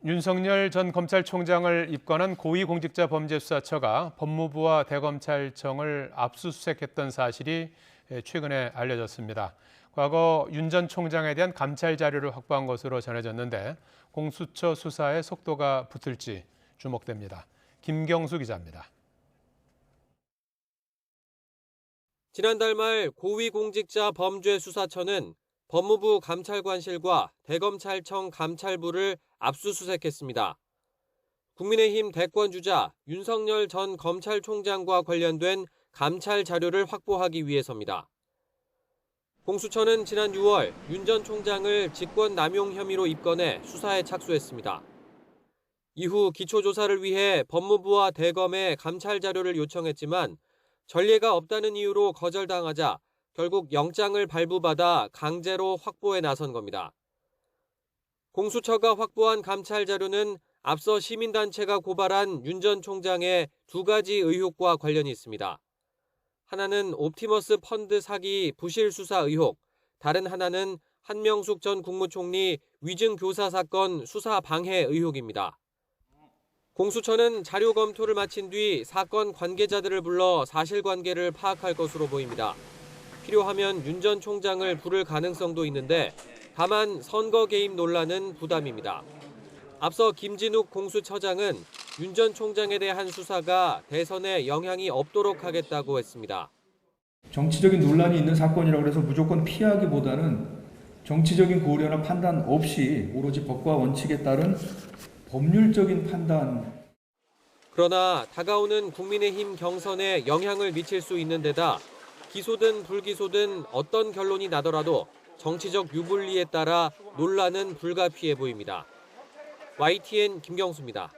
윤석열 전 검찰총장을 입건한 고위공직자범죄수사처가 법무부와 대검찰청을 압수수색했던 사실이 최근에 알려졌습니다. 과거 윤 전 총장에 대한 감찰 자료를 확보한 것으로 전해졌는데 공수처 수사에 속도가 붙을지 주목됩니다. 김경수 기자입니다. 지난달 말 고위공직자범죄수사처는 법무부 감찰관실과 대검찰청 감찰부를 압수수색했습니다. 국민의힘 대권주자 윤석열 전 검찰총장과 관련된 감찰 자료를 확보하기 위해서입니다. 공수처는 지난 6월 윤 전 총장을 직권남용 혐의로 입건해 수사에 착수했습니다. 이후 기초조사를 위해 법무부와 대검에 감찰 자료를 요청했지만 전례가 없다는 이유로 거절당하자 결국 영장을 발부받아 강제로 확보에 나선 겁니다. 공수처가 확보한 감찰 자료는 앞서 시민단체가 고발한 윤 전 총장의 두 가지 의혹과 관련이 있습니다. 하나는 옵티머스 펀드 사기 부실 수사 의혹, 다른 하나는 한명숙 전 국무총리 위증 교사 사건 수사 방해 의혹입니다. 공수처는 자료 검토를 마친 뒤 사건 관계자들을 불러 사실관계를 파악할 것으로 보입니다. 필요하면 윤 전 총장을 부를 가능성도 있는데 다만 선거 개입 논란은 부담입니다. 앞서 김진욱 공수처장은 윤 전 총장에 대한 수사가 대선에 영향이 없도록 하겠다고 했습니다. 정치적인 논란이 있는 사건이라고 해서 무조건 피하기보다는 정치적인 고려나 판단 없이 오로지 법과 원칙에 따른 법률적인 판단. 그러나 다가오는 국민의힘 경선에 영향을 미칠 수 있는 데다 기소든 불기소든 어떤 결론이 나더라도 정치적 유불리에 따라 논란은 불가피해 보입니다. YTN 김경수입니다.